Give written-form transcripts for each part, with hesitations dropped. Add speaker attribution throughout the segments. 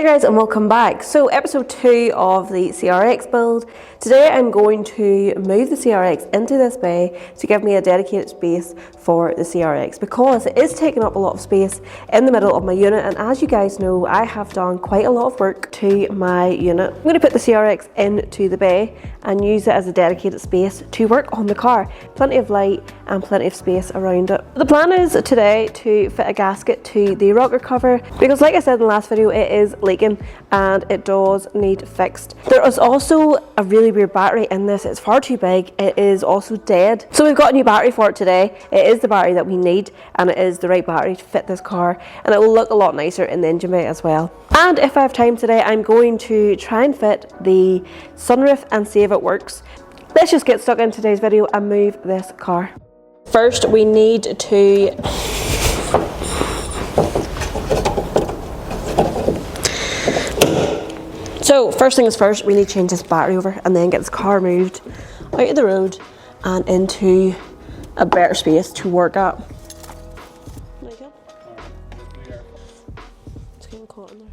Speaker 1: Guys, and welcome back. So episode 2 of the CRX build. Today I'm going to move the CRX into this bay to give me a dedicated space for the CRX because it is taking up a lot of space in the middle of my unit, and as you guys know, I have done quite a lot of work to my unit. I'm going to put the CRX into the bay and use it as a dedicated space to work on the car. Plenty of light and plenty of space around it. The plan is today to fit a gasket to the rocker cover because, like I said in the last video, it is leaking and it does need fixed. There is also a really weird battery in this. It's far too big. It is also dead. So we've got a new battery for it today. It is the battery that we need and it is the right battery to fit this car, and it will look a lot nicer in the engine bay as well. And if I have time today, I'm going to try and fit the sunroof and see if it works. Let's just get stuck in today's video and move this car. First we need to first things first, we need to change this battery over and then get this car moved out of the road and into a better space to work at. There you go. It's getting caught in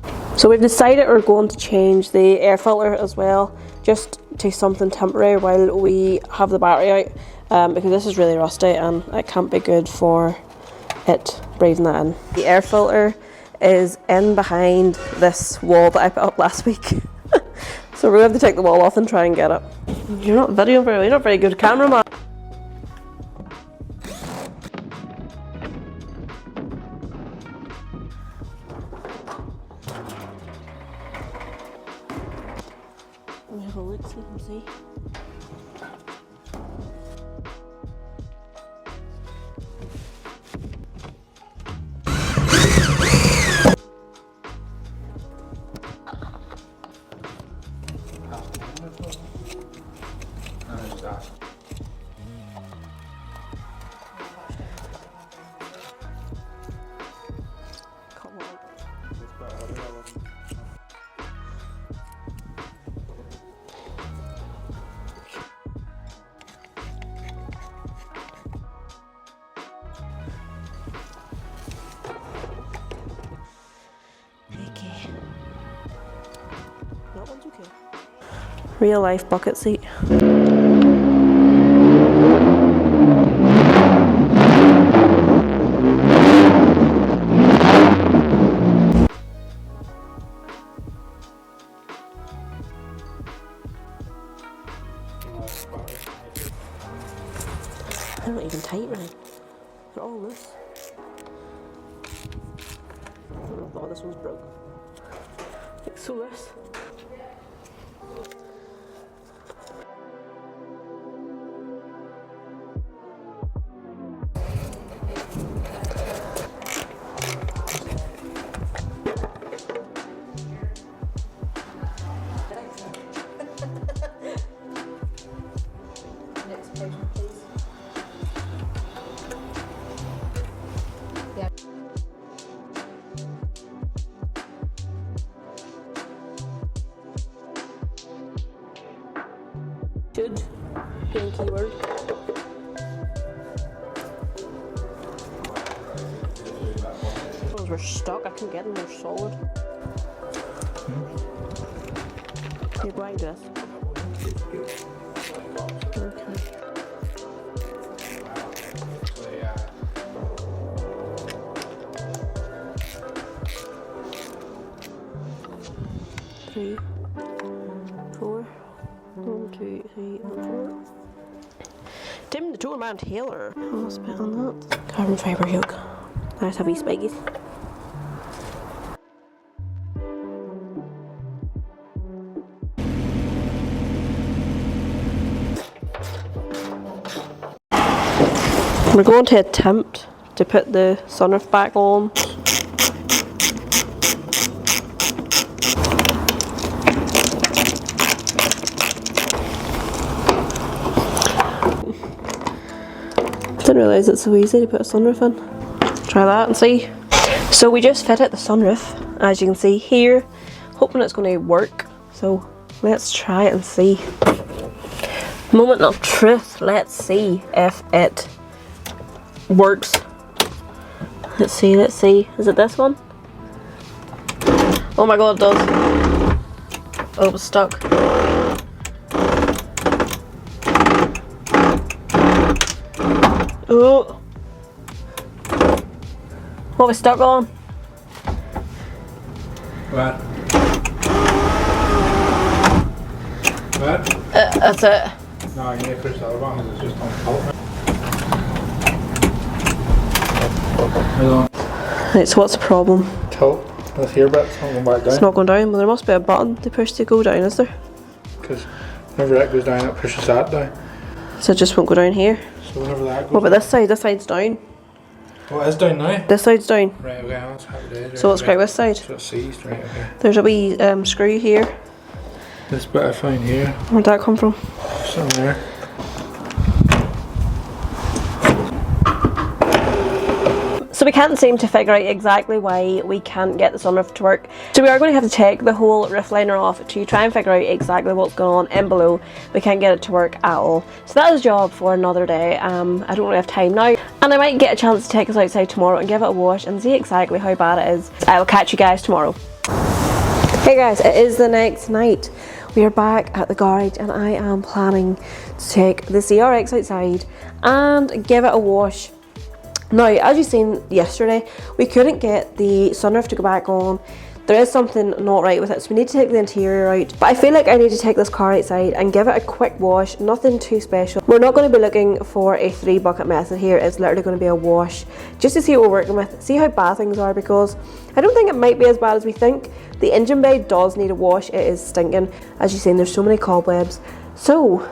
Speaker 1: there. So we've decided we're going to change the air filter as well, just to something temporary while we have the battery out, because this is really rusty and it can't be good for it breathing that in. The air filter is in behind this wall that I put up last week. So we're going to have to take the wall off and try and get it. You're not videoing very well, you're not very good cameraman. Let me have a look so you can see. Real life bucket seat. I don't even tight right. They're all loose. Oh, this one's broke. It's so loose. Should be a keyword. Those were stuck, I couldn't get them, they're solid. You're going to this. Okay. 3, 4. 1, 2, 3, and 4. Dim the door man Taylor. I'll spit on that. Carbon fibre yoke. Nice heavy spikies. We're going to attempt to put the sunroof back on. Didn't realise it's so easy to put a sunroof in. Try that and see. So we just fitted the sunroof, as you can see here, hoping it's going to work. So let's try it and see. Moment of truth. Let's see if it works. Let's see, let's see. Is it this one? Oh my god, it does. Oh, it's stuck. Oh. What was stuck on?
Speaker 2: What? What?
Speaker 1: That's it.
Speaker 2: No, you need to push the other one because it's just on tilt. Hold on.
Speaker 1: Right, so what's the problem?
Speaker 2: Tilt. This here bit's not going back down.
Speaker 1: It's not going down, but there must be a button to push to go down, is there?
Speaker 2: Because whenever that goes down, it pushes that down.
Speaker 1: So it just won't go down here.
Speaker 2: So whenever that goes
Speaker 1: What about this side? This side's down.
Speaker 2: Oh, it's down now?
Speaker 1: This side's down.
Speaker 2: Right, okay, that's how it is.
Speaker 1: So let's crack this side.
Speaker 2: So it's seized, right, okay.
Speaker 1: There's a wee screw here.
Speaker 2: This bit I found here.
Speaker 1: Where'd that come from?
Speaker 2: Something there.
Speaker 1: So we can't seem to figure out exactly why we can't get the sunroof to work. So we are going to have to take the whole roof liner off to try and figure out exactly what's going on in below. We can't get it to work at all. So that is a job for another day. I don't really have time now. And I might get a chance to take us outside tomorrow and give it a wash and see exactly how bad it is. I will catch you guys tomorrow. Hey guys, it is the next night. We are back at the garage and I am planning to take the CRX outside and give it a wash. Now, as you've seen yesterday, we couldn't get the sunroof to go back on. There is something not right with it, so we need to take the interior out. But I feel like I need to take this car outside and give it a quick wash, nothing too special. We're not going to be looking for a 3-bucket method here, it's literally going to be a wash, just to see what we're working with, see how bad things are, because I don't think it might be as bad as we think. The engine bay does need a wash, it is stinking. As you've seen, there's so many cobwebs. So,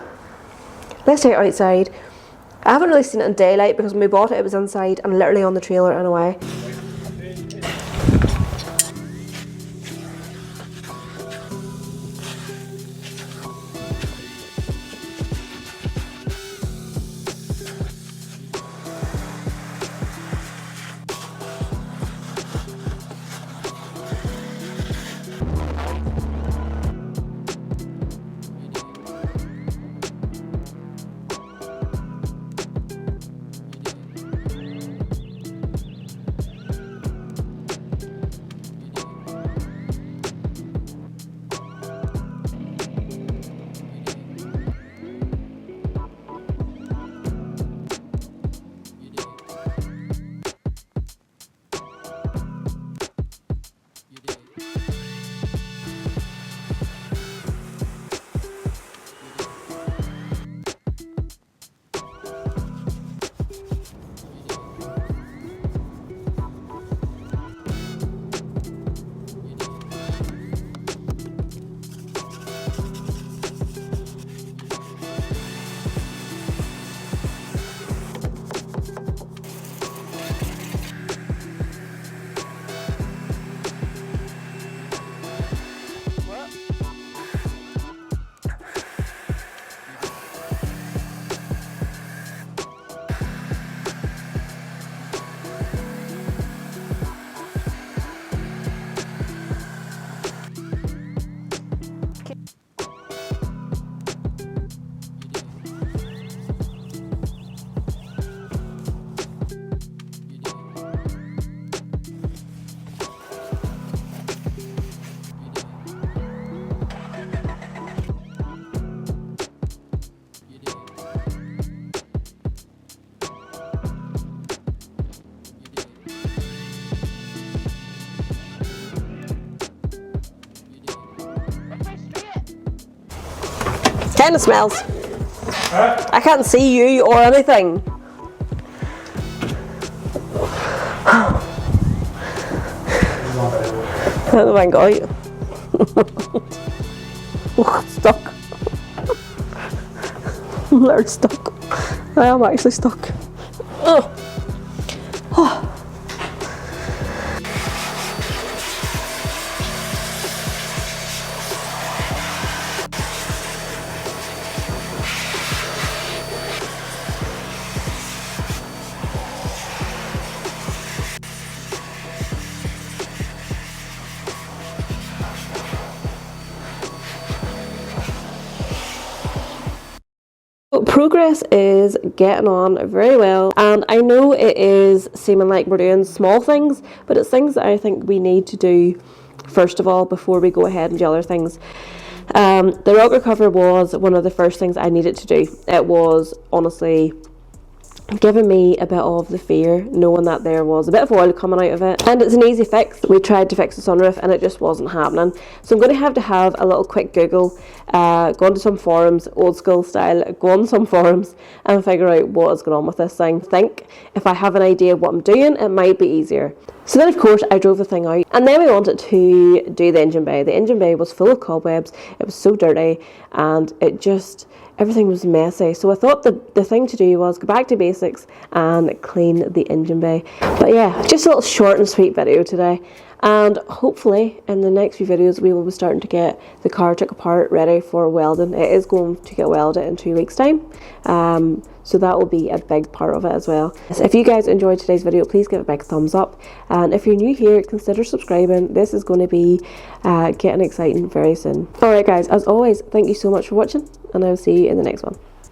Speaker 1: let's take it outside. I haven't really seen it in daylight because when we bought it, it was inside and literally on the trailer and away. Kind of smells. I can't see you or anything. Oh my god. Oh, it's stuck. I'm literally stuck. I am actually stuck. Oh. Oh. Progress is getting on very well, and I know it is seeming like we're doing small things, but it's things that I think we need to do first of all before we go ahead and do other things. The rocker cover was one of the first things I needed to do. It was honestly giving me a bit of the fear knowing that there was a bit of oil coming out of it, and it's an easy fix. We tried to fix the sunroof and it just wasn't happening, so I'm going to have a little quick Google, go onto some forums, old school style, go on some forums and figure out what is going on with this thing. Think if I have an idea of what I'm doing, it might be easier. So then of course I drove the thing out, and then we wanted to do the engine bay. The engine bay was full of cobwebs, it was so dirty, and everything was messy. So I thought the thing to do was go back to basics and clean the engine bay. But yeah, just a little short and sweet video today. And hopefully in the next few videos we will be starting to get the car took apart ready for welding. It is going to get welded in 2 weeks time. So that will be a big part of it as well. So if you guys enjoyed today's video, please give it a big thumbs up. And if you're new here, consider subscribing. This is going to be getting exciting very soon. Alright guys, as always, thank you so much for watching, and I will see you in the next one.